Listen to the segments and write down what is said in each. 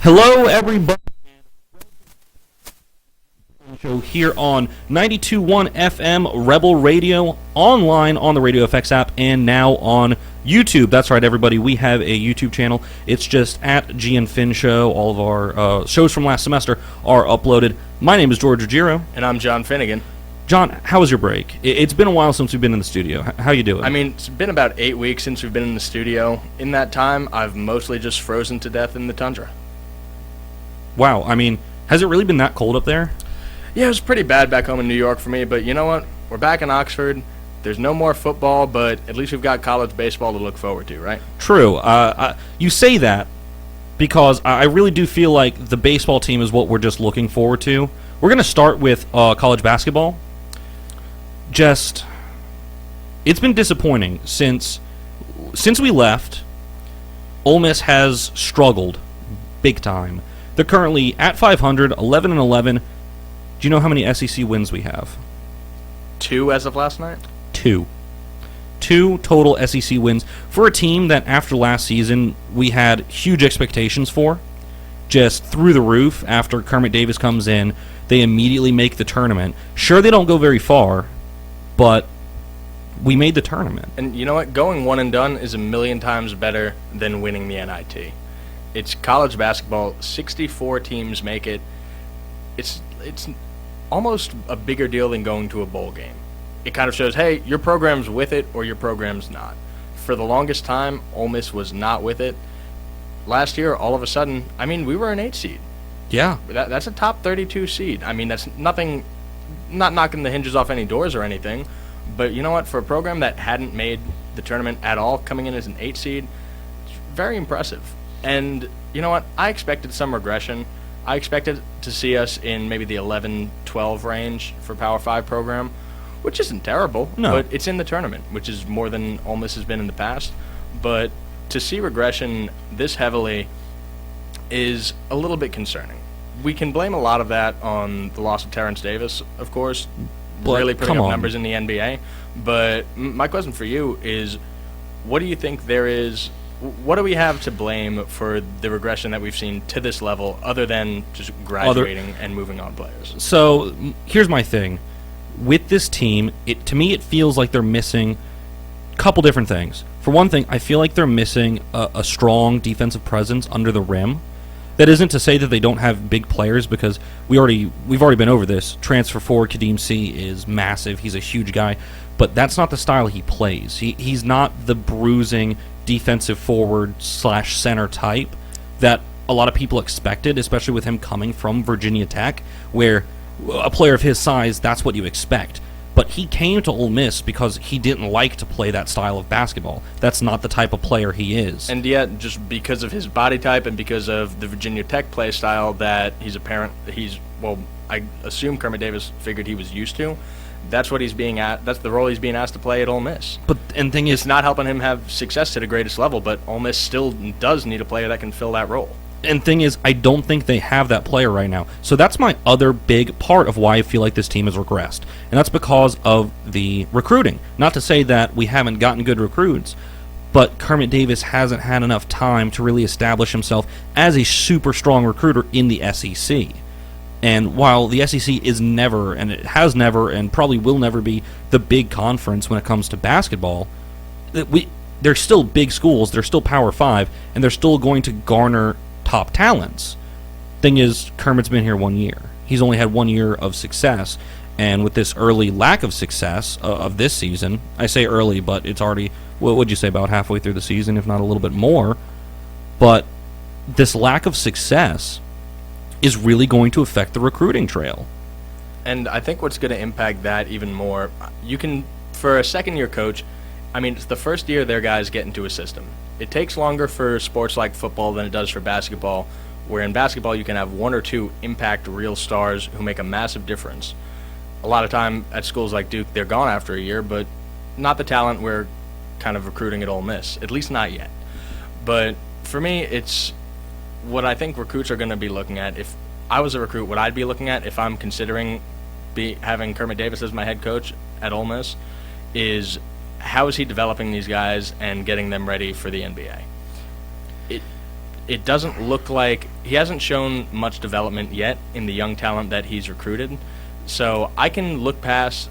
Hello, everybody. Show here on 92.1 FM Rebel Radio, online on the Radio FX app, and now on YouTube. That's right, everybody. We have a YouTube channel. It's just at G and Finn Show. All of our shows from last semester are uploaded. My name is George Ruggiero. And I'm John Finnegan. John, how was your break? It's been a while since we've been in the studio. How you doing? I mean, it's been about 8 weeks since we've been in the studio. In that time, I've mostly just frozen to death in the tundra. Wow, I mean, has it really been that cold up there? Yeah, it was pretty bad back home in New York for me, but you know what? We're back in Oxford. There's no more football, but at least we've got college baseball to look forward to, right? True. You say that because I really do feel like the baseball team is what we're just looking forward to. We're going to start with college basketball. It's been disappointing since we left. Ole Miss has struggled big time. They're currently at 500, 11-11. Do you know how many SEC wins we have? 2 as of last night? 2 total SEC wins for a team that after last season we had huge expectations for, just through the roof. After Kermit Davis comes in, they immediately make the tournament. Sure, they don't go very far, but we made the tournament. And you know what? Going one and done is a million times better than winning the NIT. It's college basketball. 64 teams make it. It's almost a bigger deal than going to a bowl game. It kind of shows, hey, your program's with it or your program's not. For the longest time, Ole Miss was not with it. Last year, all of a sudden, I mean, we were an 8 seed. Yeah. That's a top 32 seed. I mean, that's nothing, not knocking the hinges off any doors or anything, but you know what? For a program that hadn't made the tournament at all, coming in as an 8 seed, it's very impressive. And you know what? I expected some regression. I expected to see us in maybe the 11-12 range for Power 5 program, which isn't terrible, but it's in the tournament, which is more than Ole Miss has been in the past. But to see regression this heavily is a little bit concerning. We can blame a lot of that on the loss of Terrence Davis, of course, really putting up numbers in the NBA. But my question for you is, what do you think there is? What do we have to blame for the regression that we've seen to this level, other than just graduating and moving on players? So here's my thing. With this team, to me it feels like they're missing a couple different things. For one thing, I feel like they're missing a strong defensive presence under the rim. That isn't to say that they don't have big players, because we've already been over this. Transfer forward Kadeem C is massive. He's a huge guy, but that's not the style he plays. He's not the bruising defensive forward / center type that a lot of people expected, especially with him coming from Virginia Tech, where a player of his size, that's what you expect. But he came to Ole Miss because he didn't like to play that style of basketball. That's not the type of player he is. And yet, just because of his body type and because of the Virginia Tech play style that I assume Kermit Davis figured he was used to, that's what that's the role he's being asked to play at Ole Miss. It's not helping him have success to the greatest level, but Ole Miss still does need a player that can fill that role. And thing is, I don't think they have that player right now. So that's my other big part of why I feel like this team has regressed. And that's because of the recruiting. Not to say that we haven't gotten good recruits, but Kermit Davis hasn't had enough time to really establish himself as a super strong recruiter in the SEC. And while the SEC is never, and it has never, and probably will never be the big conference when it comes to basketball, they're still big schools, they're still Power 5, and they're still going to garner top talents. Thing is, Kermit's been here 1 year. He's only had 1 year of success, and with this early lack of success of this season, I say early, but it's already, what would you say, about halfway through the season, if not a little bit more, but this lack of success is really going to affect the recruiting trail. And I think what's going to impact that even more, for a second-year coach, I mean, it's the first year their guys get into a system. It takes longer for sports like football than it does for basketball, where in basketball you can have 1 or 2 impact real stars who make a massive difference. A lot of time at schools like Duke, they're gone after a year, but not the talent we're kind of recruiting at Ole Miss, at least not yet. But for me, it's what I think recruits are going to be looking at. If I was a recruit, what I'd be looking at if I'm considering having Kermit Davis as my head coach at Ole Miss is, how is he developing these guys and getting them ready for the NBA? it doesn't look like he hasn't shown much development yet in the young talent that he's recruited. So I can look past,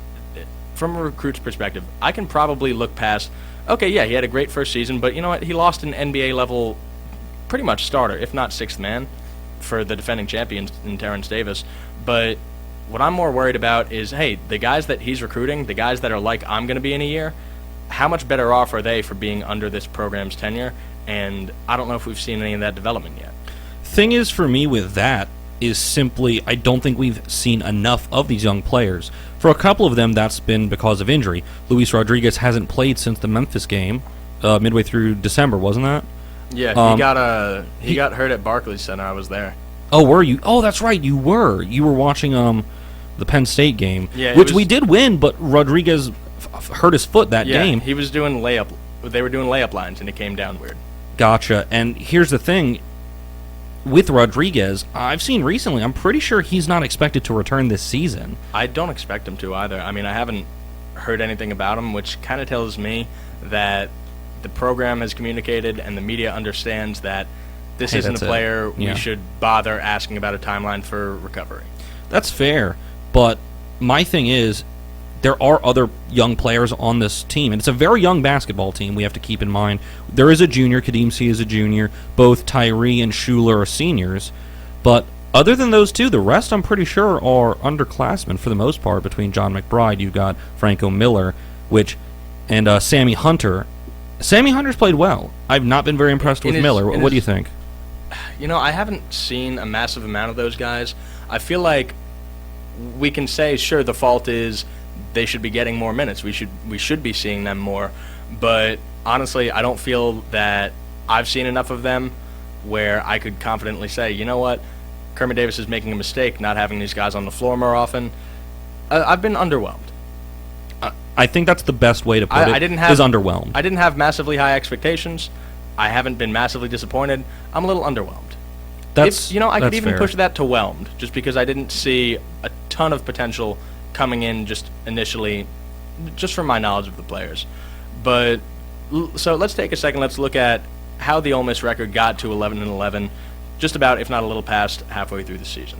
from a recruit's perspective, I can probably look past, okay, yeah, he had a great first season, but you know what? He lost an NBA level pretty much starter, if not sixth man, for the defending champions in Terrence Davis. But what I'm more worried about is, hey, the guys that he's recruiting, the guys that are like I'm going to be in a year, how much better off are they for being under this program's tenure? And I don't know if we've seen any of that development yet. Thing is, for me with that, is simply I don't think we've seen enough of these young players. For a couple of them, that's been because of injury. Luis Rodriguez hasn't played since the Memphis game, midway through December, wasn't that? Yeah, he got hurt at Barclays Center. I was there. Oh, were you? Oh, that's right, you were. You were watching the Penn State game, Yeah, which we did win, but Rodriguez hurt his foot that game. He was doing layup. They were doing layup lines, and it came down weird. Gotcha. And here's the thing. With Rodriguez, I've seen recently, I'm pretty sure he's not expected to return this season. I don't expect him to either. I mean, I haven't heard anything about him, which kind of tells me that the program has communicated and the media understands that this isn't a player we should bother asking about a timeline for recovery. That's fair, but my thing is, there are other young players on this team, and it's a very young basketball team we have to keep in mind. There is a junior, Kadeem C is a junior, both Tyree and Schuler are seniors, but other than those two, the rest I'm pretty sure are underclassmen for the most part. Between John McBride, you've got Franco Miller, and Sammy Hunter. Sammy Hunter's played well. I've not been very impressed with Miller. What do you think? You know, I haven't seen a massive amount of those guys. I feel like we can say, sure, the fault is they should be getting more minutes. We should be seeing them more. But honestly, I don't feel that I've seen enough of them where I could confidently say, you know what, Kermit Davis is making a mistake not having these guys on the floor more often. I've been underwhelmed. I think that's the best way to put it. Is underwhelmed. I didn't have massively high expectations. I haven't been massively disappointed. I'm a little underwhelmed. I could even push that to whelmed, just because I didn't see a ton of potential coming in just initially, just from my knowledge of the players. But so let's take a second. Let's look at how the Ole Miss record got to 11-11, just about, if not a little past, halfway through the season.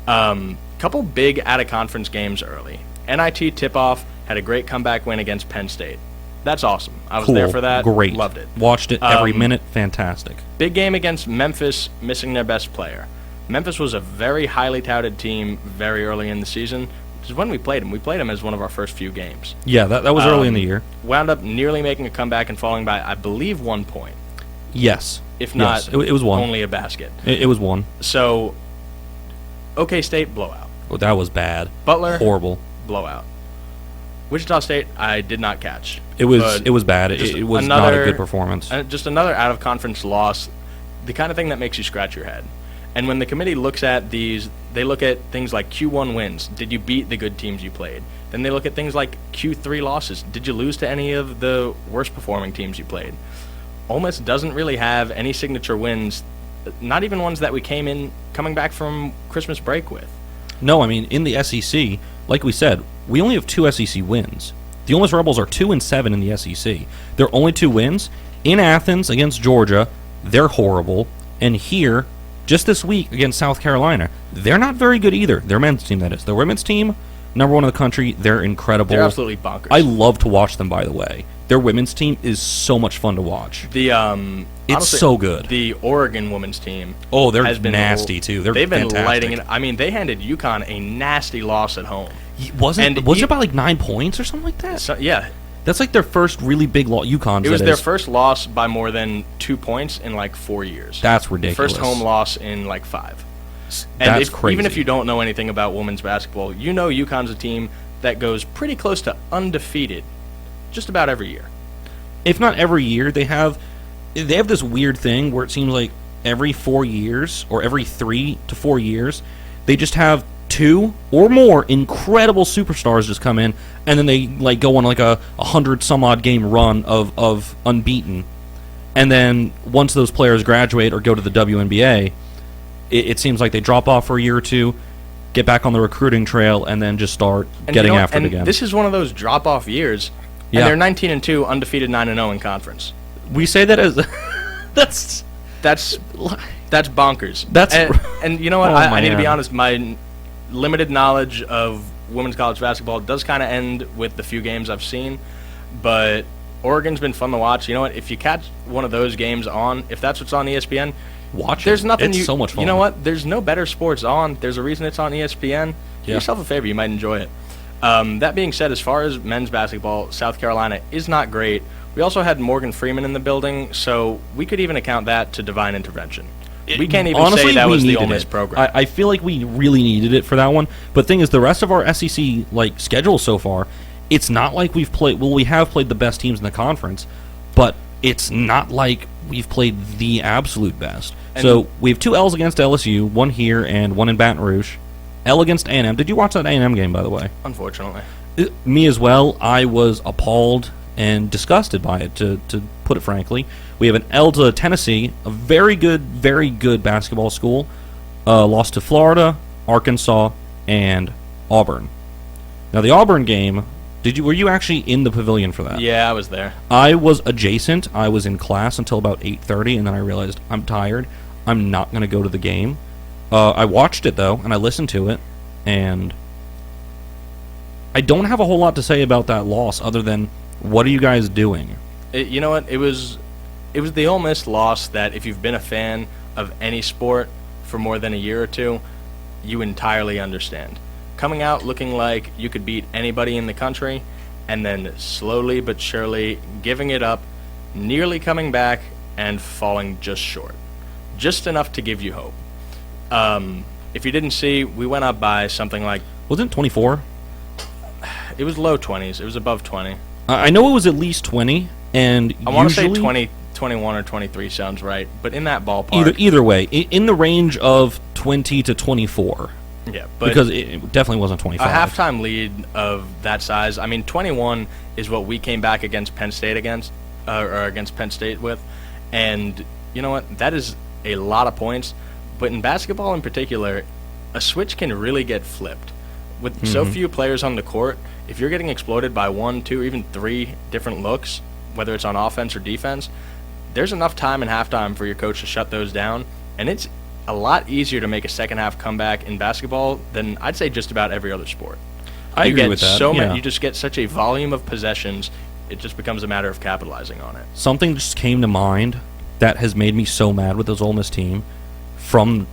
Couple big out-of-conference games early. NIT tip-off had a great comeback win against Penn State. That's awesome. I was there for that. Great. Loved it. Watched it every minute. Fantastic. Big game against Memphis, missing their best player. Memphis was a very highly touted team very early in the season, which is when we played them. We played them as one of our first few games. Yeah, that was early in the year. Wound up nearly making a comeback and falling by, I believe, 1 point. Yes. If not, yes. It was one. Only a basket. It was one. So, OK State, blowout. Oh, that was bad. Butler, horrible. Blowout. Wichita State, I did not catch. It was bad. It was not a good performance. Just another out-of-conference loss, the kind of thing that makes you scratch your head. And when the committee looks at these, they look at things like Q1 wins. Did you beat the good teams you played? Then they look at things like Q3 losses. Did you lose to any of the worst-performing teams you played? Ole Miss doesn't really have any signature wins, not even ones that we coming back from Christmas break with. No, I mean, in the SEC, like we said, we only have 2 SEC wins. The Ole Miss Rebels are 2-7 in the SEC. Their only 2 wins in Athens against Georgia, they're horrible, and here, just this week against South Carolina, they're not very good either. Their men's team, that is. Their women's team, number 1 in the country, they're incredible. They're absolutely bonkers. I love to watch them, by the way. Their women's team is so much fun to watch. It's honestly, so good. The Oregon women's team. Oh, they're nasty too. They've been fantastic. Lighting it. I mean, they handed UConn a nasty loss at home. Was it about like 9 points or something like that? So, yeah. That's like their first really big loss. UConn's. It was their first loss by more than 2 points in like 4 years. That's ridiculous. First home loss in like 5. That's crazy. Even if you don't know anything about women's basketball, you know UConn's a team that goes pretty close to undefeated just about every year. If not every year, they have this weird thing where it seems like every 4 years or every 3 to 4 years, they just have 2 or more incredible superstars just come in, and then they like go on like a 100-some-odd game run of unbeaten. And then once those players graduate or go to the WNBA, it seems like they drop off for a year or two, get back on the recruiting trail, and then just start getting after it again. This is one of those drop-off years. And they're 19-2, undefeated 9-0 in conference. We say that as That's bonkers. That's and you know what? Oh, I need to be man. honest. My limited knowledge of women's college basketball does kind of end with the few games I've seen, but Oregon's been fun to watch. You know what? If you catch one of those games on, if that's what's on ESPN, Watch there's it. nothing. It's so much fun. You know what? There's no better sports on. There's a reason it's on ESPN. Do Yeah. yourself a favor. You might enjoy it. That being said, as far as men's basketball, South Carolina is not great. We also had Morgan Freeman in the building, so we could even account that to divine intervention. We can't even Honestly, say that we was the needed Ole Miss it. program. I feel like we really needed it for that one. But thing is, the rest of our SEC schedule so far, it's not like we've played. Well, we have played the best teams in the conference, but it's not like we've played the absolute best. And- So we have 2 L's against LSU, 1 here and 1 in Baton Rouge. L against A&M. Did you watch that A&M game, by the way? Unfortunately. Me as well. I was appalled and disgusted by it, to put it frankly. We have an L to Tennessee, a very good basketball school. Lost to Florida, Arkansas, and Auburn. Now, the Auburn game, were you actually in the pavilion for that? Yeah, I was there. I was adjacent. I was in class until about 8:30, and then I realized I'm tired. I'm not going to go to the game. I watched it, though, and I listened to it, and I don't have a whole lot to say about that loss other than, what are you guys doing? You know what? It was the Ole Miss loss that if you've been a fan of any sport for more than a year or two, you entirely understand. Coming out looking like you could beat anybody in the country, and then slowly but surely giving it up, nearly coming back, and falling just short. Just enough to give you hope. If you didn't see, we went up by something like, Wasn't it 24? it was low 20s. It was above 20. I know it was at least 20, and I want to say usually- 20, 21 or 23 sounds right, but in that ballpark. Either way, in the range of 20 to 24, Yeah, but because it definitely wasn't 25. a halftime lead of that size. I mean, 21 is what we came back against Penn State or against Penn State with, and you know what? That is a lot of points. But in basketball in particular, a switch can really get flipped. With so few players on the court, if you're getting exploited by 1, 2, even 3 different looks, whether it's on offense or defense, there's enough time in halftime for your coach to shut those down, and it's a lot easier to make a second half comeback in basketball than I'd say just about every other sport. I You agree get with that. so yeah. many, you just get such a volume of possessions, it just becomes a matter of capitalizing on it. Something just came to mind that has made me so mad with this Ole Miss team from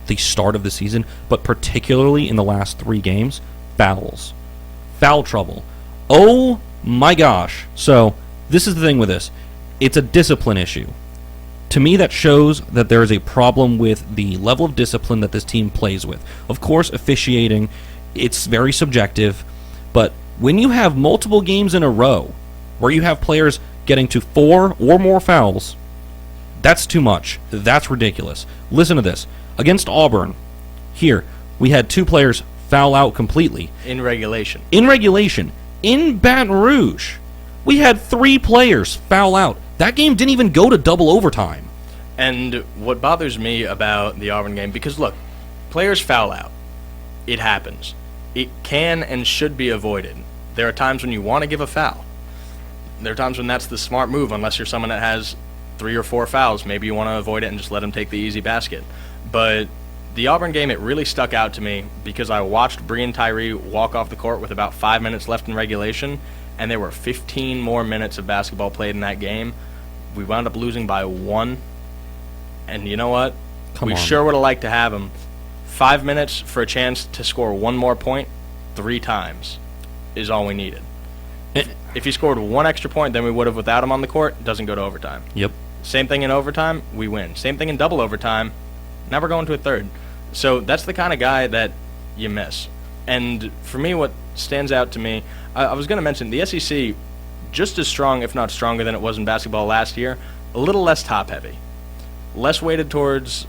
the start of the season, but particularly in the last 3 games: fouls, foul trouble. Oh my gosh! So this is the thing with this: it's a discipline issue. To me, that shows that there is a problem with the level of discipline that this team plays with. Of course, officiating, it's very subjective, but when you have multiple games in a row where you have players getting to 4 or more fouls, that's too much. That's ridiculous. Listen to this. Against Auburn, here, we had 2 players foul out completely. In regulation. In regulation, in Baton Rouge, we had 3 players foul out. That game didn't even go to double overtime. And what bothers me about the Auburn game, because look, players foul out. It happens. It can and should be avoided. There are times when you want to give a foul. There are times when that's the smart move, unless you're someone that has 3 or 4 fouls. Maybe you want to avoid it and just let them take the easy basket. But the Auburn game, it really stuck out to me because I watched Breein Tyree walk off the court with about 5 minutes left in regulation, and there were 15 more minutes of basketball played in that game. We wound up losing by 1. And you know what? Come we on. sure would have liked to have him. 5 minutes for a chance to score 1 more point 3 times is all we needed. If he scored 1 extra point than we would have without him on the court, it doesn't go to overtime. Yep. Same thing in overtime, we win. Same thing in double overtime, now we're going to a third. So that's the kind of guy that you miss. And for me, what stands out to me, I was going to mention the SEC, just as strong, if not stronger than it was in basketball last year, a little less top-heavy. Less weighted towards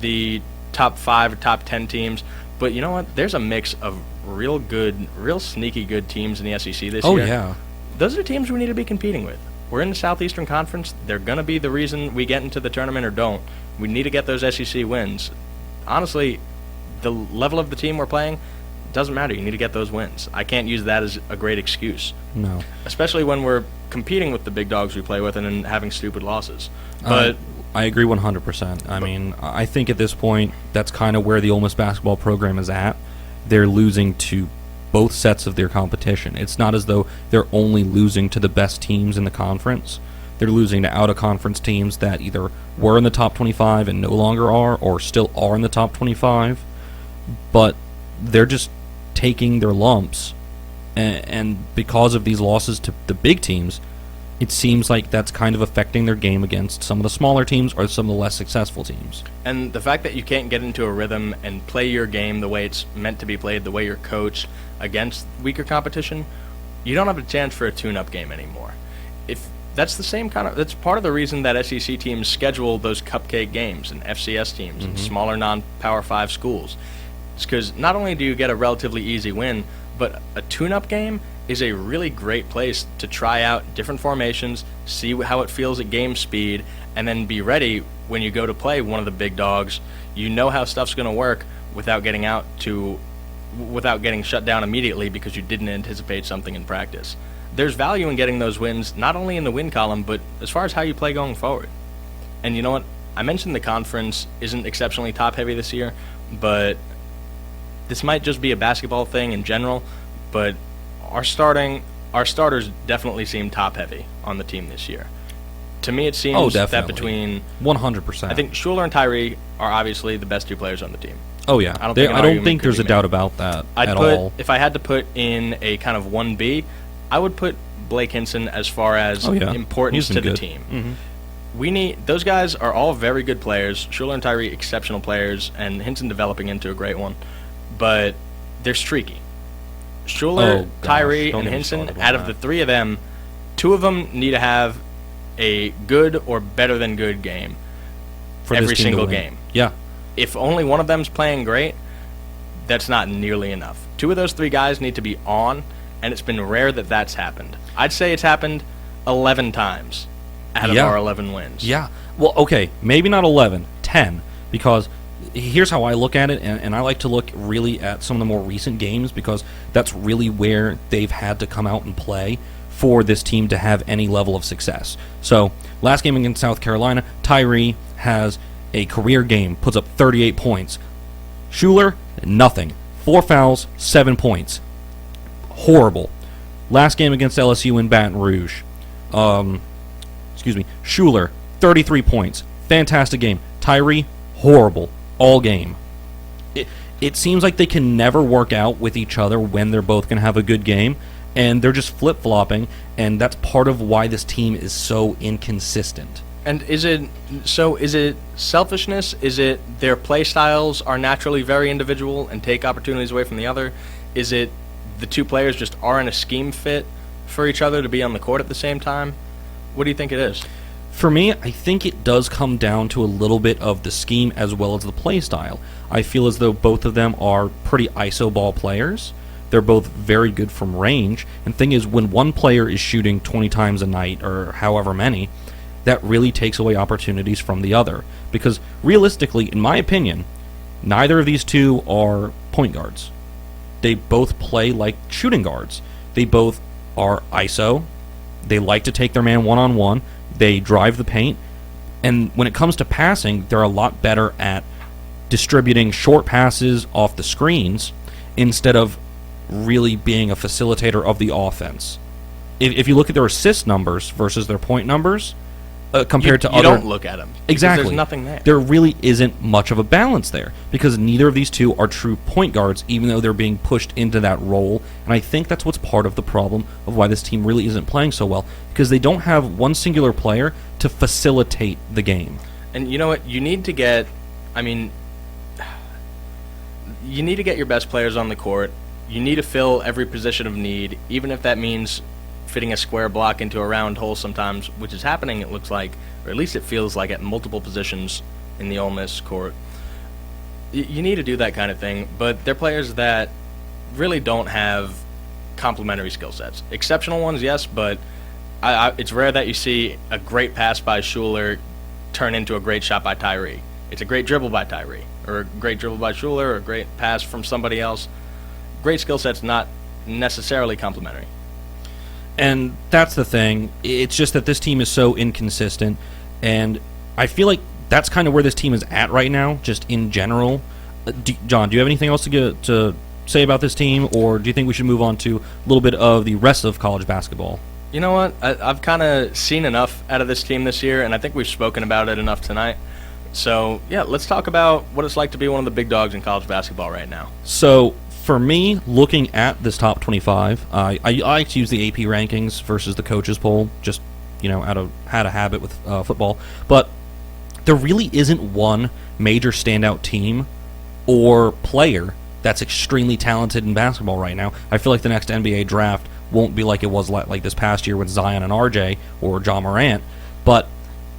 the top 5 or top 10 teams. But you know what? There's a mix of real good, real sneaky good teams in the SEC this Oh, year. yeah. Those are teams we need to be competing with. We're in the Southeastern Conference. They're going to be the reason we get into the tournament or don't. We need to get those SEC wins. Honestly, the level of the team we're playing doesn't matter. You need to get those wins. I can't use that as a great excuse, No. especially when we're competing with the big dogs we play with and then having stupid losses. But I agree 100%. I mean, I think at this point, that's kind of where the Ole Miss basketball program is at. They're losing to both sets of their competition. It's not as though they're only losing to the best teams in the conference. They're losing to out-of-conference teams that either were in the top 25 and no longer are, or still are in the top 25. But they're just taking their lumps. And because of these losses to the big teams, it seems like that's kind of affecting their game against some of the smaller teams or some of the less successful teams. And the fact that you can't get into a rhythm and play your game the way it's meant to be played, the way you're coached against weaker competition, you don't have a chance for a tune-up game anymore. If that's the same kind of, that's part of the reason that SEC teams schedule those cupcake games and FCS teams and smaller non-Power 5 schools. It's because not only do you get a relatively easy win, but a tune-up game is a really great place to try out different formations, see how it feels at game speed, and then be ready when you go to play one of the big dogs. You know how stuff's going to work without getting shut down immediately because you didn't anticipate something in practice. There's value in getting those wins, not only in the win column, but as far as how you play going forward. And you know what? I mentioned the conference isn't exceptionally top-heavy this year, but this might just be a basketball thing in general, but our starters definitely seem top-heavy on the team this year. To me, it seems that between 100%, I think Schuler and Tyree are obviously the best two players on the team. Oh yeah, I don't think there's a doubt about that at all. If I had to put in a kind of 1B, I would put Blake Hinson as far as importance to the team. Mm-hmm. Those guys are all very good players. Schuler and Tyree, exceptional players, and Hinson developing into a great one. But they're streaky. Schuler, Tyree, and Hinson, out of the three of them, two of them need to have a good or better than good game for every single game. Yeah. If only one of them's playing great, that's not nearly enough. Two of those three guys need to be on, and it's been rare that that's happened. I'd say it's happened 11 times out of our 11 wins. Yeah. Well, okay, maybe not 11, 10, because here's how I look at it, and I like to look really at some of the more recent games because that's really where they've had to come out and play for this team to have any level of success. So, last game against South Carolina, Tyree has a career game, puts up 38 points. Schuler, nothing. 4 fouls, 7 points. Horrible. Last game against LSU in Baton Rouge. Schuler, 33 points. Fantastic game. Tyree, horrible. All game. It seems like they can never work out with each other when they're both going to have a good game, and they're just flip-flopping, and that's part of why this team is so inconsistent. And is it selfishness? Is it their play styles are naturally very individual and take opportunities away from the other? Is it the two players just aren't a scheme fit for each other to be on the court at the same time? What do you think it is? For me, I think it does come down to a little bit of the scheme as well as the play style. I feel as though both of them are pretty iso ball players. They're both very good from range. And the thing is, when one player is shooting 20 times a night or however many, that really takes away opportunities from the other. Because realistically, in my opinion, neither of these two are point guards. They both play like shooting guards. They both are iso. They like to take their man one-on-one. They drive the paint, and when it comes to passing, they're a lot better at distributing short passes off the screens instead of really being a facilitator of the offense. If you look at their assist numbers versus their point numbers, compared to other... You don't look at them. Exactly. There's nothing there. There really isn't much of a balance there because neither of these two are true point guards, even though they're being pushed into that role. And I think that's what's part of the problem of why this team really isn't playing so well, because they don't have one singular player to facilitate the game. And you know what? You need to get... you need to get your best players on the court. You need to fill every position of need, even if that means fitting a square block into a round hole sometimes, which is happening, it looks like, or at least it feels like, at multiple positions in the Ole Miss court. You need to do that kind of thing, but they're players that really don't have complementary skill sets. Exceptional ones, yes, but it's rare that you see a great pass by Schuler turn into a great shot by Tyree. It's a great dribble by Tyree, or a great dribble by Schuler, or a great pass from somebody else. Great skill sets, not necessarily complementary. And that's the thing. It's just that this team is so inconsistent, and I feel like that's kind of where this team is at right now, just in general. John, do you have anything else to say about this team, or do you think we should move on to a little bit of the rest of college basketball? You know what? I've kind of seen enough out of this team this year, and I think we've spoken about it enough tonight. So, yeah, let's talk about what it's like to be one of the big dogs in college basketball right now. So, for me, looking at this top 25, I like to use the AP rankings versus the coaches poll, just, had a habit with football. But there really isn't one major standout team or player that's extremely talented in basketball right now. I feel like the next NBA draft won't be like it was like this past year with Zion and RJ or John Morant. But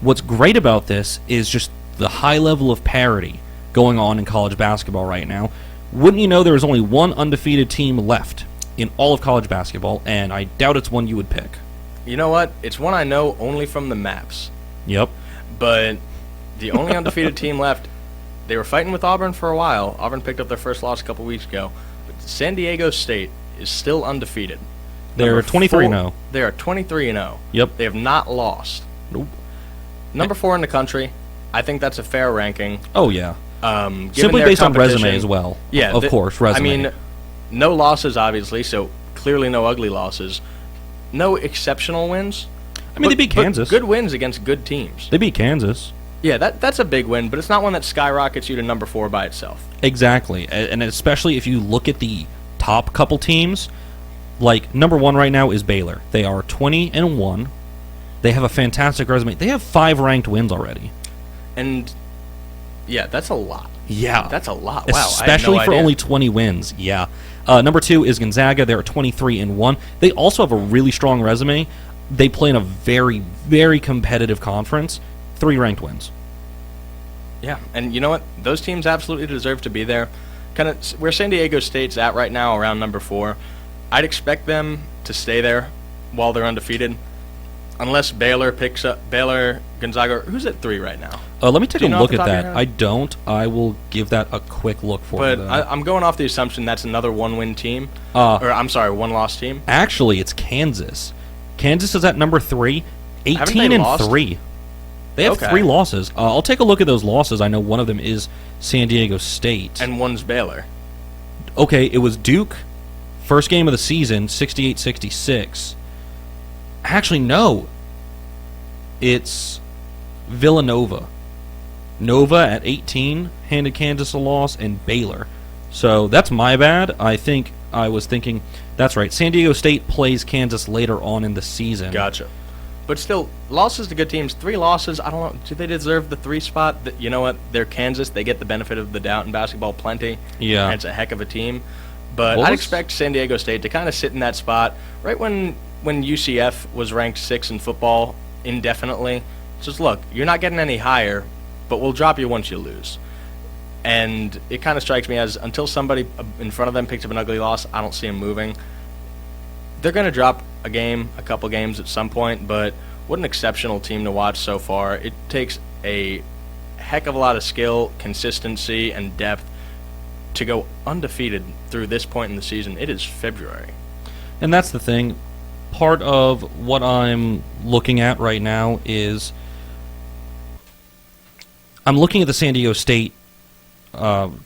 what's great about this is just the high level of parity going on in college basketball right now. Wouldn't you know there is only one undefeated team left in all of college basketball, and I doubt it's one you would pick. You know what? It's one I know only from the maps. Yep. But the only undefeated team left, they were fighting with Auburn for a while. Auburn picked up their first loss a couple weeks ago. But San Diego State is still undefeated. They're 23-0. They are 23-0. Yep. They have not lost. Nope. Number 4 in the country. I think that's a fair ranking. Oh, yeah. Given Simply their based on resume competition- as well. Yeah, of course, resume. I mean, no losses, obviously, so clearly no ugly losses. No exceptional wins. I mean, they beat but Kansas. Good wins against good teams. They beat Kansas. Yeah, that's a big win, but it's not one that skyrockets you to number 4 by itself. Exactly. And especially if you look at the top couple teams, like number 1 right now is Baylor. They are 20-1. They have a fantastic resume. They have 5 ranked wins already. And yeah, that's a lot. Yeah. That's a lot. Wow. Especially I had for no idea. only 20 wins. Yeah. Number 2 is Gonzaga. They're 23-1. They also have a really strong resume. They play in a very, very competitive conference. 3 ranked wins. Yeah, and you know what? Those teams absolutely deserve to be there. Kind of where San Diego State's at right now, around number 4. I'd expect them to stay there while they're undefeated, unless Baylor picks up Gonzaga. Who's at 3 right now? Let me take Do a you know look off the at top of your that. head? I don't. I will give that a quick look for But you. though. I'm going off the assumption that's another one-win team. One-loss team. Actually, it's Kansas. Kansas is at number 3, Haven't they 18-3. They have Okay. 3 losses. I'll take a look at those losses. I know one of them is San Diego State. And one's Baylor. Okay, it was Duke. First game of the season, 68-66. Actually, no. It's Villanova. Nova at 18 handed Kansas a loss, and Baylor. So that's my bad. I was thinking, that's right. San Diego State plays Kansas later on in the season. Gotcha. But still, losses to good teams. 3 losses, I don't know. Do they deserve the 3 spot? You know what? They're Kansas. They get the benefit of the doubt in basketball plenty. Yeah. And it's a heck of a team. But Well, I'd let's- expect San Diego State to kind of sit in that spot right when UCF was ranked 6 in football indefinitely. Just look, you're not getting any higher, but we'll drop you once you lose. And it kind of strikes me as until somebody in front of them picks up an ugly loss, I don't see them moving. They're going to drop a couple games at some point, but what an exceptional team to watch so far. It takes a heck of a lot of skill, consistency, and depth to go undefeated through this point in the season. It is February. And that's the thing. Part of what I'm looking at right now is I'm looking at the San Diego State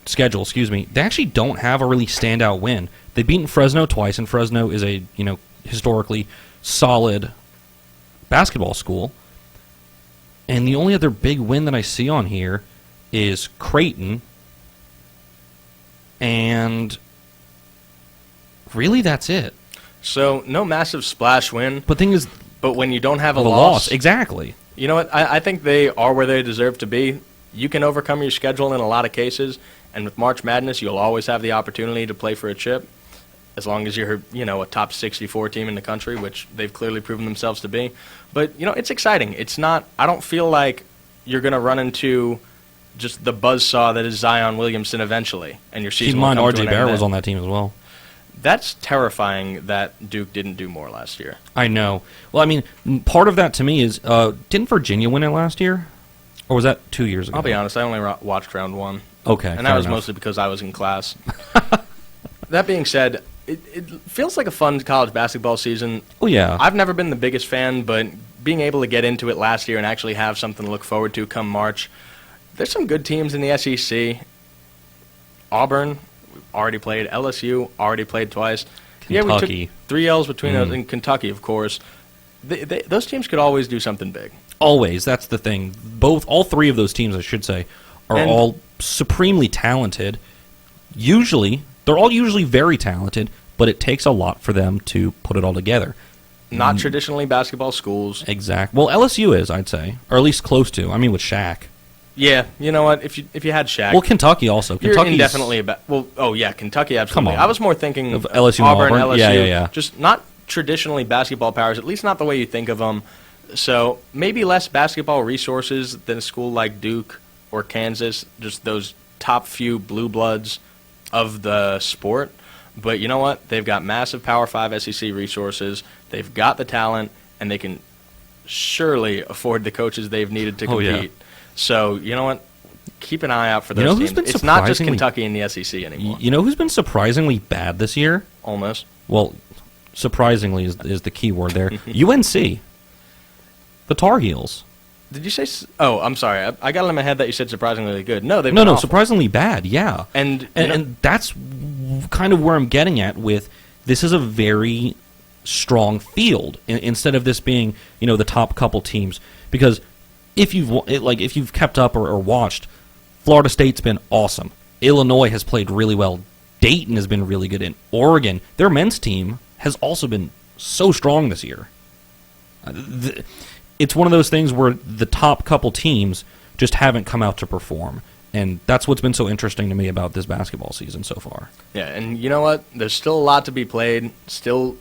schedule. They actually don't have a really standout win. They've beaten Fresno twice, and Fresno is a historically solid basketball school. And the only other big win that I see on here is Creighton. And really, that's it. So, no massive splash win, But the thing is, but when you don't have a the loss, exactly. you know what? I think they are where they deserve to be. You can overcome your schedule in a lot of cases, and with March Madness, you'll always have the opportunity to play for a chip, as long as you're, a top 64 team in the country, which they've clearly proven themselves to be. But, it's exciting. It's not, I don't feel like you're going to run into just the buzzsaw that is Zion Williamson eventually, and your Keep season in will mind, come to R.J. an end Barrett was then. on that team as well. That's terrifying that Duke didn't do more last year. I know. Well, I mean, part of that to me is, didn't Virginia win it last year? Or was that 2 years ago? I'll be honest, I only watched round 1. Okay, And fair that was enough. mostly because I was in class. That being said, it feels like a fun college basketball season. Oh, yeah. I've never been the biggest fan, but being able to get into it last year and actually have something to look forward to come March. There's some good teams in the SEC. Auburn already played. LSU already played twice. Yeah, we Kentucky. took 3 L's between those, and Kentucky, of course. Those teams could always do something big. Always. That's the thing. All three of those teams, I should say, are all supremely talented. They're all usually very talented, but it takes a lot for them to put it all together. Not traditionally basketball schools. Exactly. Well, LSU is, I'd say, or at least close to. I mean, with Shaq. Yeah, you know what? If you had Shaq, Well, Kentucky also. you're Kentucky's indefinitely about. Well, oh yeah, Kentucky absolutely. Come on. I was more thinking Of LSU and Auburn, Auburn? LSU. Yeah. Just not traditionally basketball powers, at least not the way you think of them. So maybe less basketball resources than a school like Duke or Kansas. Just those top few blue bloods of the sport. But you know what? They've got massive Power 5 SEC resources. They've got the talent, and they can surely afford the coaches they've needed to Oh, compete. yeah. So, you know what? Keep an eye out for You those know who's teams. been It's not just surprisingly- Kentucky in the SEC anymore. You know who's been surprisingly bad this year? Almost. Well, surprisingly is the key word there. UNC. The Tar Heels. Did you say? Oh, I'm sorry. I got it in my head that you said surprisingly good. No, they've No, been no, awful. surprisingly bad, yeah. And, And that's kind of where I'm getting at with this is a very strong field instead of this being, the top couple teams. Because if you've kept up or watched, Florida State's been awesome. Illinois has played really well. Dayton has been really good. In Oregon, their men's team has also been so strong this year. It's one of those things where the top couple teams just haven't come out to perform. And that's what's been so interesting to me about this basketball season so far. yeah, and you know what? There's still a lot to be played. Still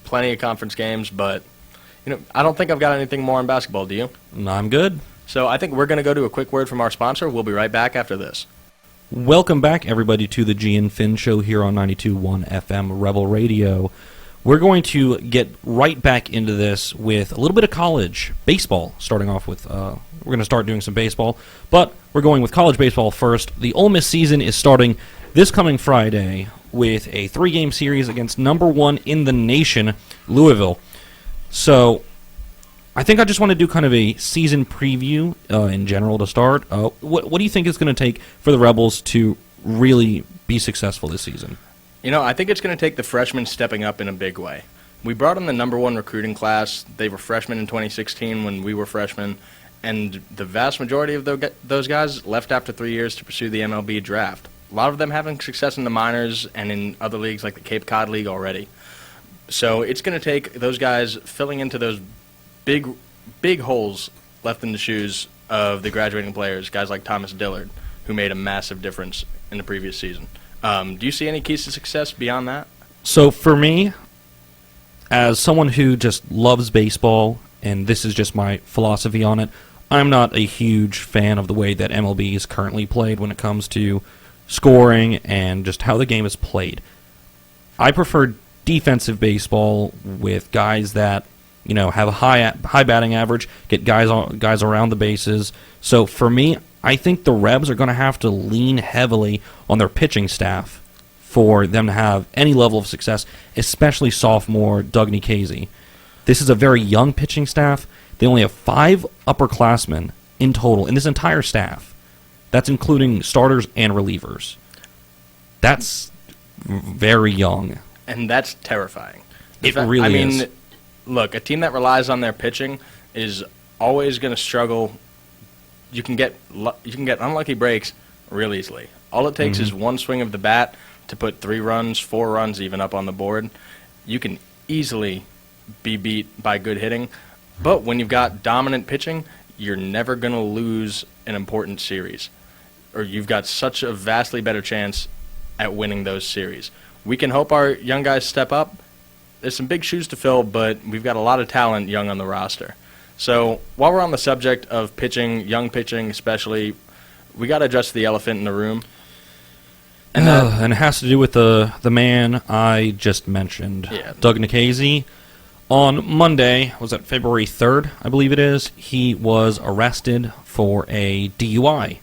plenty of conference games, but I don't think I've got anything more on basketball. Do you? And I'm good. So I think we're going to go to a quick word from our sponsor. We'll be right back after this. Welcome back, everybody, to the G and Finn Show here on 92.1 FM Rebel Radio. We're going to get right back into this with a little bit of college baseball, starting off with, we're going to start doing some baseball, but we're going with college baseball first. The Ole Miss season is starting this coming Friday with a 3-game series against number 1 in the nation, Louisville. So I think I just want to do kind of a season preview in general to start. What do you think it's going to take for the Rebels to really be successful this season? I think it's going to take the freshmen stepping up in a big way. We brought in the number 1 recruiting class. They were freshmen in 2016 when we were freshmen, and the vast majority of those guys left after 3 years to pursue the MLB draft. A lot of them having success in the minors and in other leagues like the Cape Cod League already. So it's going to take those guys filling into those big holes left in the shoes of the graduating players, guys like Thomas Dillard, who made a massive difference in the previous season. Do you see any keys to success beyond that? So for me, as someone who just loves baseball, and this is just my philosophy on it, I'm not a huge fan of the way that MLB is currently played when it comes to scoring and just how the game is played. I prefer defensive baseball with guys that have a high batting average, get guys around the bases. So for me, I think the Rebs are going to have to lean heavily on their pitching staff for them to have any level of success, especially sophomore Doug Nikhazy. This is a very young pitching staff. They only have 5 upperclassmen in total in this entire staff. That's including starters and relievers. That's very young. And that's terrifying. It really is. Look, a team that relies on their pitching is always going to struggle. You can get unlucky breaks real easily. All it takes is one swing of the bat to put 3 runs, 4 runs even up on the board. You can easily be beat by good hitting. But when you've got dominant pitching, you're never going to lose an important series. Or you've got such a vastly better chance at winning those series. We can hope our young guys step up. There's some big shoes to fill, but we've got a lot of talent young on the roster. So while we're on the subject of pitching, young pitching especially, we got to address the elephant in the room. And it has to do with the man I just mentioned, Doug Nikhazy. On Monday, was that February 3rd, I believe it is, he was arrested for a DUI.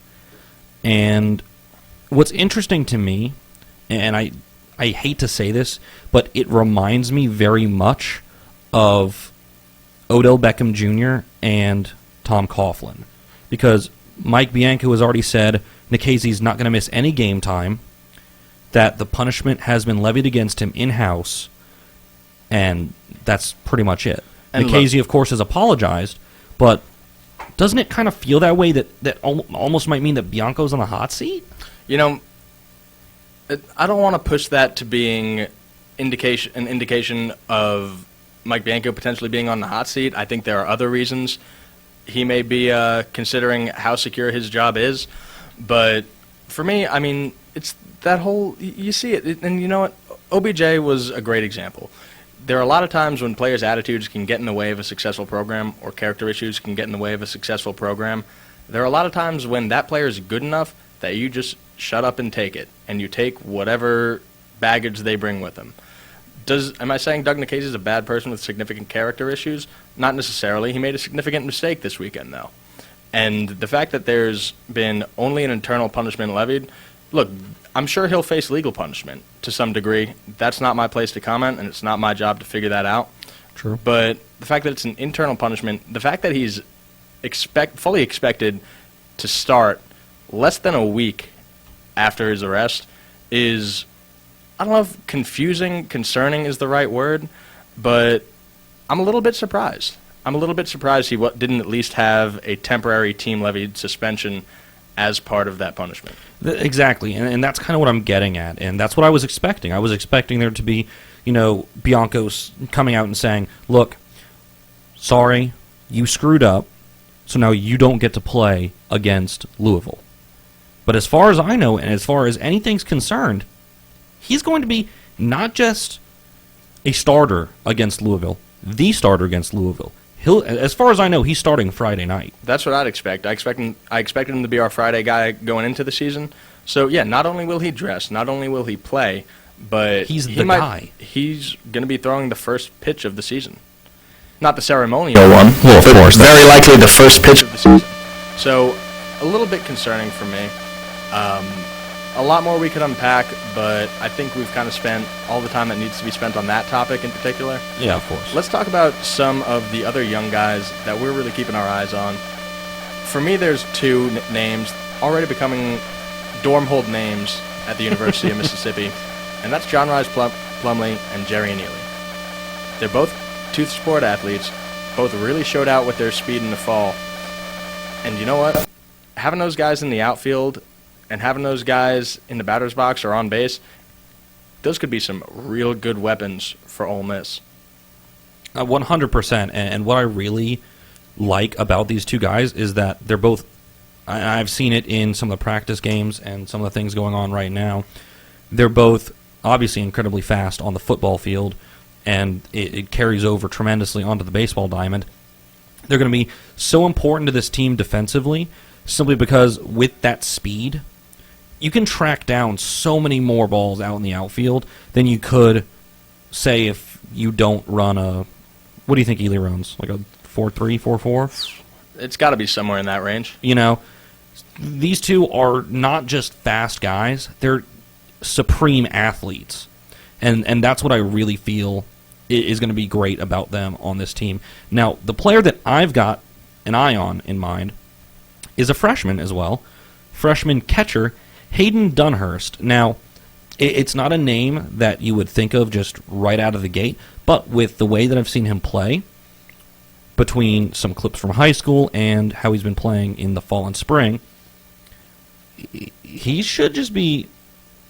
And what's interesting to me, and I hate to say this, but it reminds me very much of Odell Beckham Jr. and Tom Coughlin. Because Mike Bianco has already said Nikhazy's not going to miss any game time, that the punishment has been levied against him in-house, and that's pretty much it. And Nikhazy, of course, has apologized, but doesn't it kind of feel that way, that almost might mean that Bianco's on the hot seat? You know, I don't want to push that to being an indication of Mike Bianco potentially being on the hot seat. I think there are other reasons he may be considering how secure his job is. But for me, I mean, it's that whole, you see it, and you know what? OBJ was a great example. There are a lot of times when players' attitudes can get in the way of a successful program, or character issues can get in the way of a successful program. There are a lot of times when that player is good enough that you just shut up and take it, and you take whatever baggage they bring with them. Am I saying Doug Nikhazy is a bad person with significant character issues? Not necessarily. He made a significant mistake this weekend, though. And the fact that there's been only an internal punishment levied, look, I'm sure he'll face legal punishment to some degree. That's not my place to comment, and it's not my job to figure that out. True. But the fact that it's an internal punishment, the fact that he's fully expected to start less than a week after his arrest is, I don't know if confusing, concerning is the right word, but I'm a little bit surprised. I'm a little bit surprised he didn't at least have a temporary team-levied suspension as part of that punishment. Exactly, and that's kind of what I'm getting at, and that's what I was expecting. I was expecting there to be, Bianco's coming out and saying, look, sorry, you screwed up, so now you don't get to play against Louisville. But as far as I know, and as far as anything's concerned, he's going to be not just a starter against Louisville, the starter against Louisville. As far as I know, he's starting Friday night. That's what I'd expect. I expected him to be our Friday guy going into the season. So, yeah, not only will he dress, not only will he play, but he's the guy. He's going to be throwing the first pitch of the season. Not the ceremonial one. Well, of course. Very likely the first pitch of the season. So, a little bit concerning for me. A lot more we could unpack, but I think we've kind of spent all the time that needs to be spent on that topic in particular. Yeah, of course. Let's talk about some of the other young guys that we're really keeping our eyes on. For me, there's two names already becoming dorm-hold names at the University of Mississippi, and that's John Rhys Plumlee and Jerry Neely. They're both tooth sport athletes, both really showed out with their speed in the fall. And you know what? Having those guys in the outfield and having those guys in the batter's box or on base, those could be some real good weapons for Ole Miss. 100%. And what I really like about these two guys is that they're both, I've seen it in some of the practice games and some of the things going on right now, they're both obviously incredibly fast on the football field, and it carries over tremendously onto the baseball diamond. They're going to be so important to this team defensively, simply because with that speed, you can track down so many more balls out in the outfield than you could, say, if you don't run a... What do you think Ely runs? Like a 4.3, 4.4? It's got to be somewhere in that range. These two are not just fast guys. They're supreme athletes. And that's what I really feel is going to be great about them on this team. Now, the player that I've got an eye on in mind is a freshman as well. Freshman catcher Hayden Dunhurst. Now, it's not a name that you would think of just right out of the gate, but with the way that I've seen him play, between some clips from high school and how he's been playing in the fall and spring, he should just be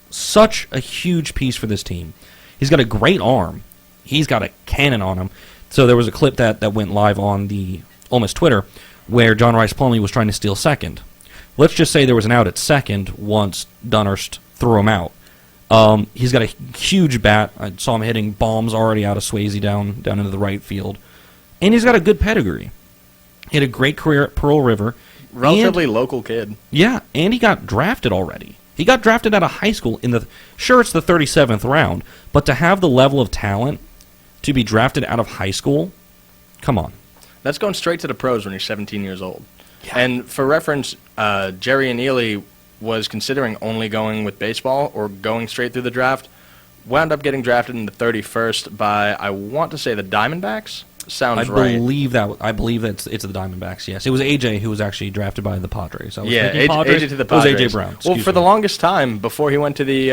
such a huge piece for this team. He's got a great arm. He's got a cannon on him. So there was a clip that went live on the Ole Miss Twitter where John Rhys Plumlee was trying to steal second. Let's just say there was an out at second once Dunhurst threw him out. He's got a huge bat. I saw him hitting bombs already out of Swayze down into the right field. And he's got a good pedigree. He had a great career at Pearl River. Relatively local kid. Yeah, and he got drafted already. He got drafted out of high school sure, it's the 37th round, but to have the level of talent to be drafted out of high school, come on. That's going straight to the pros when you're 17 years old. Yeah. And for reference, Jerry Neely was considering only going with baseball or going straight through the draft. Wound up getting drafted in the 31st by, I want to say, the Diamondbacks. sounds right. I believe that it's the Diamondbacks. Yes, it was AJ who was actually drafted by the Padres. I was Yeah, thinking Padres. AJ to the It was Padres. AJ Brown. Well, excuse for me. the longest time, before he went to the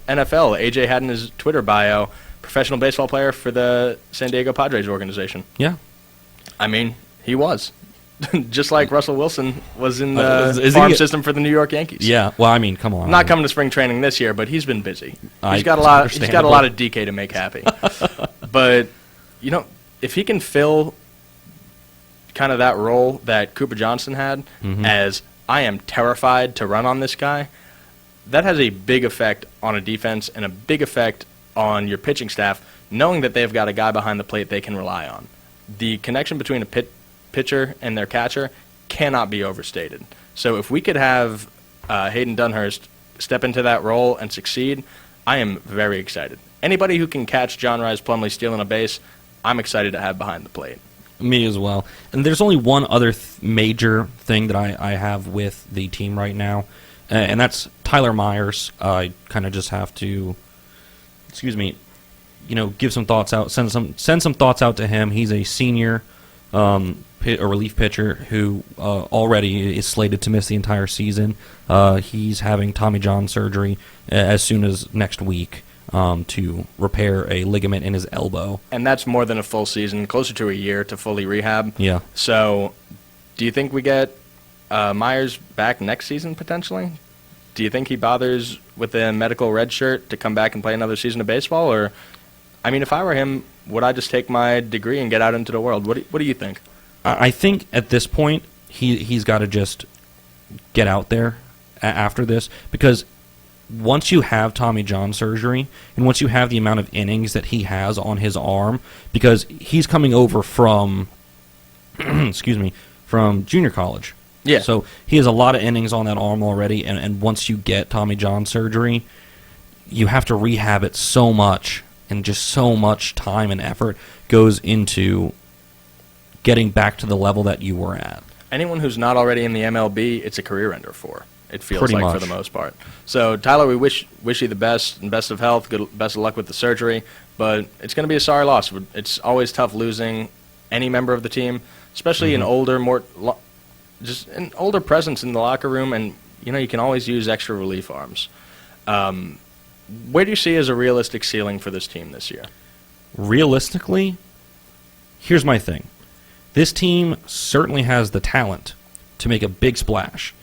NFL, AJ had in his Twitter bio, professional baseball player for the San Diego Padres organization. Yeah. I mean, he was. Just like Russell Wilson was in is the he- farm system for the New York Yankees. Yeah. Well, I mean, come on. Not coming to spring training this year, but he's been busy. I- He's got a lot. He's got a lot of understandable. DK to make happy. But if he can fill kind of that role that Cooper Johnson had, as I am terrified to run on this guy, that has a big effect on a defense and a big effect on your pitching staff, knowing that they've got a guy behind the plate they can rely on. The connection between a pitcher and their catcher cannot be overstated. So if we could have Hayden Dunhurst step into that role and succeed, I am very excited. Anybody who can catch John Rhys Plumlee stealing a base, I'm excited to have behind the plate. Me as well. And there's only one other major thing that I have with the team right now, and that's Tyler Myers. I kind of just have to, give some thoughts out, send some thoughts out to him. He's a senior, a relief pitcher who already is slated to miss the entire season. He's having Tommy John surgery as soon as next week. To repair a ligament in his elbow. And that's more than a full season, closer to a year to fully rehab. Yeah. So do you think we get Myers back next season potentially? Do you think he bothers with a medical red shirt to come back and play another season of baseball? Or, I mean, if I were him, would I just take my degree and get out into the world? What do you think? I think at this point he's got to just get out there after this, because once you have Tommy John surgery and once you have the amount of innings that he has on his arm, because he's coming over from from junior college. Yeah. So he has a lot of innings on that arm already, and once you get Tommy John surgery, you have to rehab it so much, and just so much time and effort goes into getting back to the level that you were at. Anyone who's not already in the MLB, it's a career ender for. It feels Pretty like much. for the most part. So Tyler, we wish you the best and best of health. Best of luck with the surgery. But it's going to be a sorry loss. It's always tough losing any member of the team, especially an older, just an older presence in the locker room. And you can always use extra relief arms. Where do you see as a realistic ceiling for this team this year? Realistically, here's my thing. This team certainly has the talent to make a big splash.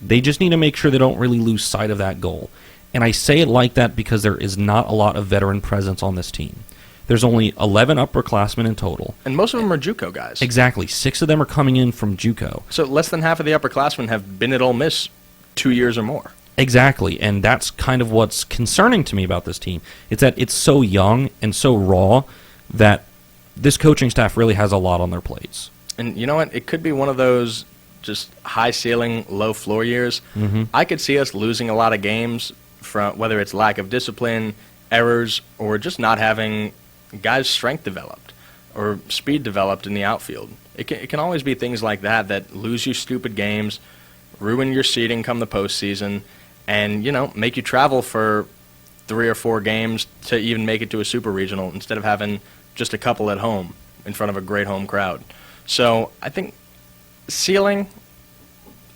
They just need to make sure they don't really lose sight of that goal. And I say it like that because there is not a lot of veteran presence on this team. There's only 11 upperclassmen in total. And most of them are JUCO guys. Exactly. 6 of them are coming in from JUCO. So less than half of the upperclassmen have been at Ole Miss 2 years or more. Exactly. And that's kind of what's concerning to me about this team. It's that it's so young and so raw that this coaching staff really has a lot on their plates. And you know what? It could be one of those just high ceiling, low floor years. I could see us losing a lot of games from whether it's lack of discipline, errors, or just not having guys' strength developed or speed developed in the outfield. It can always be things like that lose you stupid games, ruin your seeding come the postseason, and make you travel for 3 or 4 games to even make it to a super regional instead of having just a couple at home in front of a great home crowd. So I think ceiling,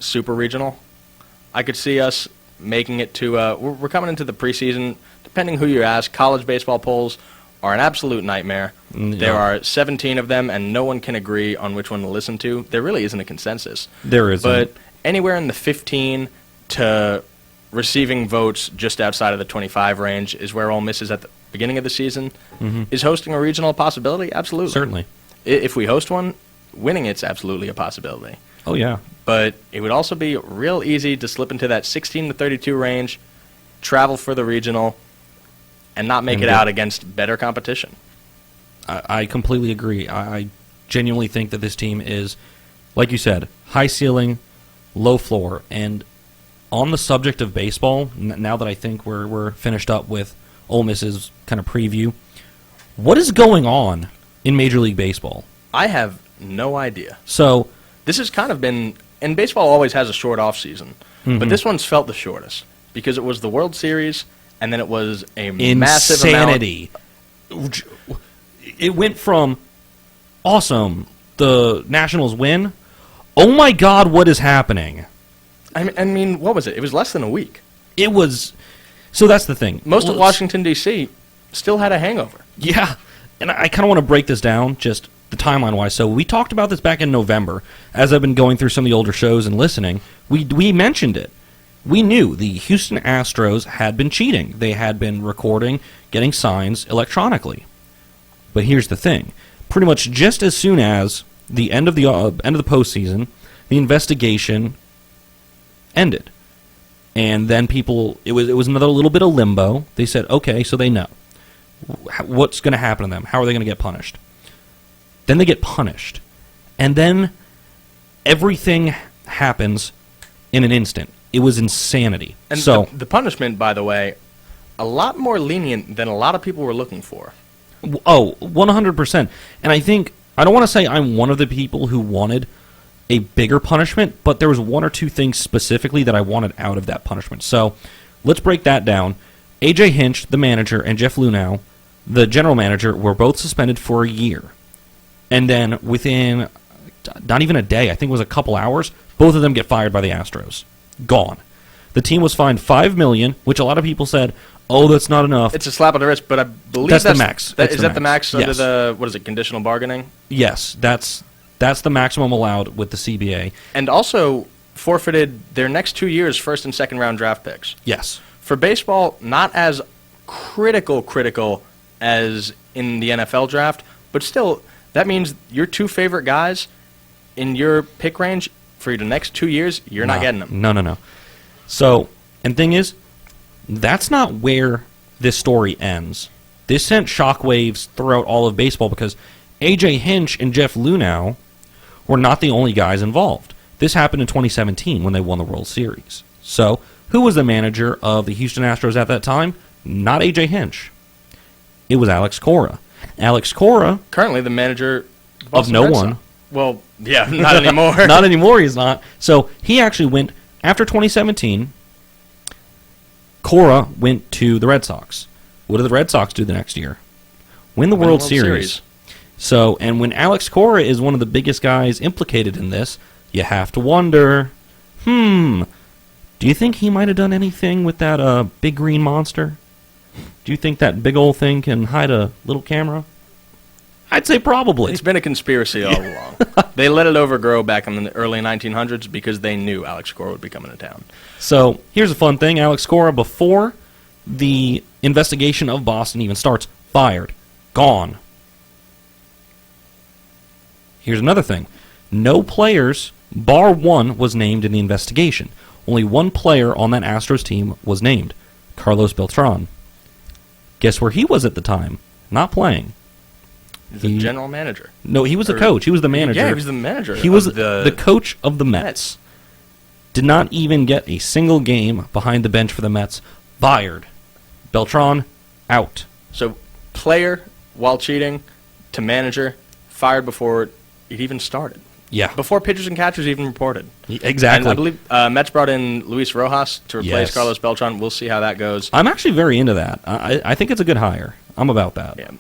super regional. I could see us making it to, we're coming into the preseason, depending who you ask. College baseball polls are an absolute nightmare. There are 17 of them, and no one can agree on which one to listen to. There really isn't a consensus. There isn't. But anywhere in the 15 to receiving votes just outside of the 25 range is where Ole Miss is at the beginning of the season. Is hosting a regional a possibility? Absolutely. Certainly. If we host one, winning it's absolutely a possibility. Oh, yeah. But it would also be real easy to slip into that 16 to 32 range, travel for the regional, and not make it out against better competition. I completely agree. I genuinely think that this team is, like you said, high ceiling, low floor. And on the subject of baseball, now that I think we're finished up with Ole Miss's kind of preview, what is going on in Major League Baseball? I have no idea. So This has kind of been, and baseball always has a short off season, but this one's felt the shortest because it was the World Series, and then it was a massive amount. insanity. It went from awesome. The Nationals win. Oh my God, what is happening? I mean, what was it? It was less than a week. It was. So that's the thing. Most of Washington, D.C. still had a hangover. Yeah, and I kind of want to break this down, just the timeline-wise. So we talked about this back in November. As I've been going through some of the older shows and listening, we mentioned it. We knew the Houston Astros had been cheating. They had been recording, getting signs electronically. But here's the thing. Pretty much just as soon as the end of the postseason, the investigation ended. And then it was another little bit of limbo. They said, okay, so they know. What's going to happen to them? How are they going to get punished? Then they get punished. And then everything happens in an instant. It was insanity. And so the punishment, by the way, a lot more lenient than a lot of people were looking for. 100%. And I don't want to say I'm one of the people who wanted a bigger punishment, but there was one or two things specifically that I wanted out of that punishment. So let's break that down. A.J. Hinch, the manager, and Jeff Luhnow, the general manager, were both suspended for a year. And then within not even a day, I think it was a couple hours, both of them get fired by the Astros. Gone. The team was fined $5 million, which a lot of people said, oh, that's not enough. It's a slap on the wrist, but I believe that's the max. Is that the max under Yes. the, what is it, conditional bargaining? Yes, that's the maximum allowed with the CBA. And also forfeited their next 2 years' first and second round draft picks. Yes. For baseball, not as critical as in the NFL draft, but still, that means your two favorite guys in your pick range for the next 2 years, you're not getting them. No. So, and thing is, that's not where this story ends. This sent shockwaves throughout all of baseball because A.J. Hinch and Jeff Luhnow were not the only guys involved. This happened in 2017 when they won the World Series. So, who was the manager of the Houston Astros at that time? Not A.J. Hinch. It was Alex Cora. Alex Cora, Currently the manager of no one. Well, yeah, not anymore. Not anymore, he's not. So, he actually went, after 2017, Cora went to the Red Sox. What did the Red Sox do the next year? Win the World Series. So, and when Alex Cora is one of the biggest guys implicated in this, you have to wonder, do you think he might have done anything with that big green monster? Do you think that big old thing can hide a little camera? I'd say probably. It's been a conspiracy all along. They let it overgrow back in the early 1900s because they knew Alex Cora would be coming to town. So, here's a fun thing. Alex Cora, before the investigation of Boston even starts, fired. Gone. Here's another thing. No players, bar one, was named in the investigation. Only one player on that Astros team was named, Carlos Beltran. Guess where he was at the time? Not playing. He's the general manager. No, he was the coach. He was the manager. Yeah, he was the manager. He was the coach of the Mets. Did not even get a single game behind the bench for the Mets. Fired. Beltran, out. So, player, while cheating, to manager, fired before it even started. Yeah. Before pitchers and catchers even reported. Exactly. And I believe Mets brought in Luis Rojas to replace Yes. Carlos Beltran. We'll see how that goes. I'm actually very into that. I think it's a good hire. I'm about that. Yeah.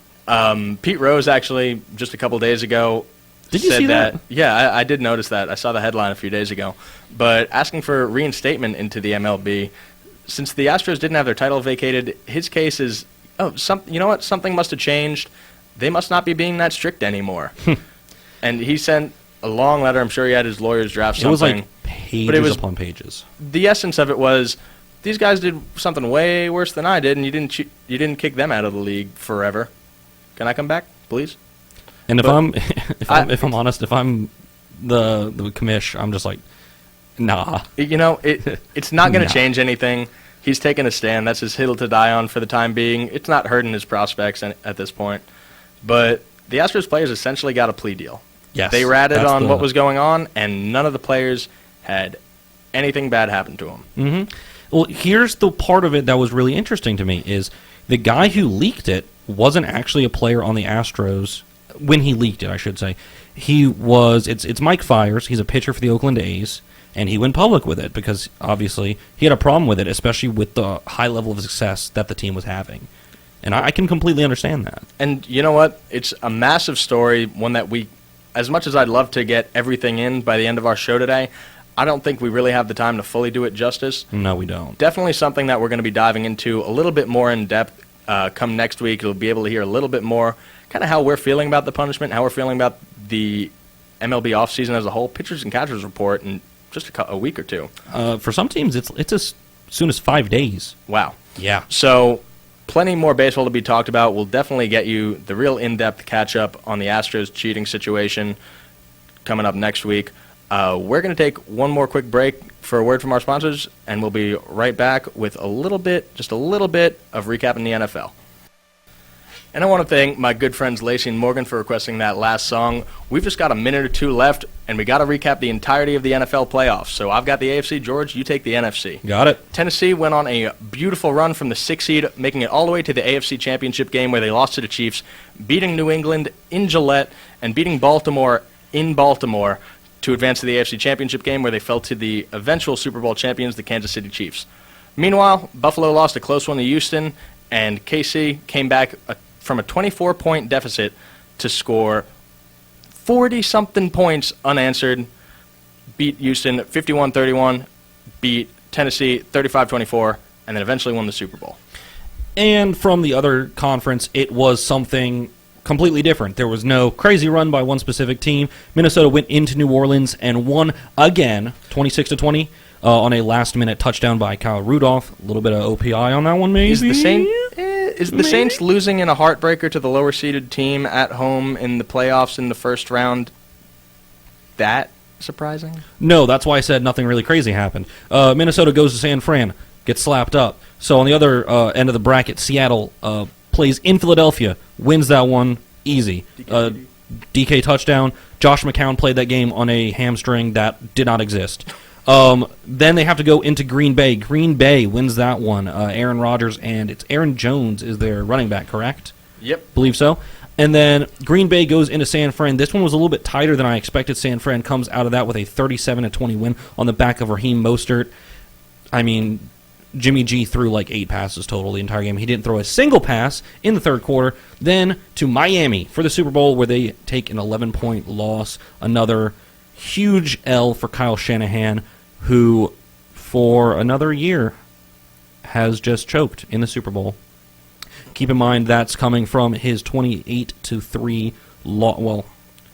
Pete Rose actually, just a couple days ago, Did you said see that? Yeah, I did notice that. I saw the headline a few days ago. But asking for reinstatement into the MLB, since the Astros didn't have their title vacated, his case is, you know what? Something must have changed. They must not be being that strict anymore. And he sent a long letter. I'm sure he had his lawyers draft something. It was like pages upon pages. The essence of it was, these guys did something way worse than I did, and you didn't kick them out of the league forever. Can I come back, please? And if I'm honest, if I'm the commish, I'm just like, nah. You know, it's not going to Nah. change anything. He's taking a stand. That's his hill to die on for the time being. It's not hurting his prospects at this point. But the Astros players essentially got a plea deal. Yes, They ratted that's on what was going on, and none of the players had anything bad happen to them. Mm-hmm. Well, here's the part of it that was really interesting to me is the guy who leaked it wasn't actually a player on the Astros when he leaked it, I should say. He was it's Mike Fiers. He's a pitcher for the Oakland A's, and he went public with it because obviously he had a problem with it, especially with the high level of success that the team was having. And I can completely understand that. And you know what? It's a massive story, one that we, as much as I'd love to get everything in by the end of our show today, I don't think we really have the time to fully do it justice. No, we don't. Definitely something that we're going to be diving into a little bit more in depth come next week. You'll be able to hear a little bit more kind of how we're feeling about the punishment, how we're feeling about the MLB offseason as a whole, pitchers and catchers report in just a week or two. For some teams, it's as soon as 5 days. Wow. Yeah. So plenty more baseball to be talked about. We'll definitely get you the real in-depth catch-up on the Astros cheating situation coming up next week. We're going to take one more quick break for a word from our sponsors, and we'll be right back with just a little bit of recapping the NFL. And I want to thank my good friends Lacey and Morgan for requesting that last song. We've just got a minute or two left, and we got to recap the entirety of the NFL playoffs. So I've got the AFC. George, you take the NFC. Got it. Tennessee went on a beautiful run from the 6th seed, making it all the way to the AFC Championship game where they lost to the Chiefs, beating New England in Gillette, and beating Baltimore in Baltimore to advance to the AFC Championship game where they fell to the eventual Super Bowl champions, the Kansas City Chiefs. Meanwhile, Buffalo lost a close one to Houston, and KC came back from a 24-point deficit to score 40-something points unanswered, beat Houston 51-31, beat Tennessee 35-24, and then eventually won the Super Bowl. And from the other conference, it was something completely different. There was no crazy run by one specific team. Minnesota went into New Orleans and won again, 26-20, on a last-minute touchdown by Kyle Rudolph. A little bit of OPI on that one, maybe. Is the Saints losing in a heartbreaker to the lower-seeded team at home in the playoffs in the first round that surprising? No, that's why I said nothing really crazy happened. Minnesota goes to San Fran, gets slapped up. So on the other end of the bracket, Seattle plays in Philadelphia, wins that one easy. DK touchdown. Josh McCown played that game on a hamstring that did not exist. Then they have to go into Green Bay. Green Bay wins that one. Aaron Rodgers and it's Aaron Jones is their running back, correct? Yep. Believe so. And then Green Bay goes into San Fran. This one was a little bit tighter than I expected. San Fran comes out of that with a 37-20 win on the back of Raheem Mostert. I mean, Jimmy G threw like 8 passes total the entire game. He didn't throw a single pass in the third quarter. Then to Miami for the Super Bowl where they take an 11-point loss. Another huge L for Kyle Shanahan, who for another year has just choked in the Super Bowl. Keep in mind that's coming from his 28-3 loss.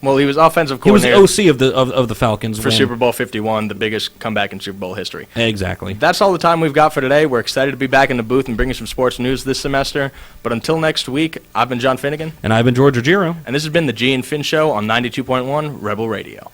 Well, he was offensive He was coordinator the OC of the Falcons for when- Super Bowl 51, the biggest comeback in Super Bowl history. Exactly. That's all the time we've got for today. We're excited to be back in the booth and bringing some sports news this semester. But until next week, I've been John Finnegan. And I've been George Ruggiero. And this has been the G and Finn Show on 92.1 Rebel Radio.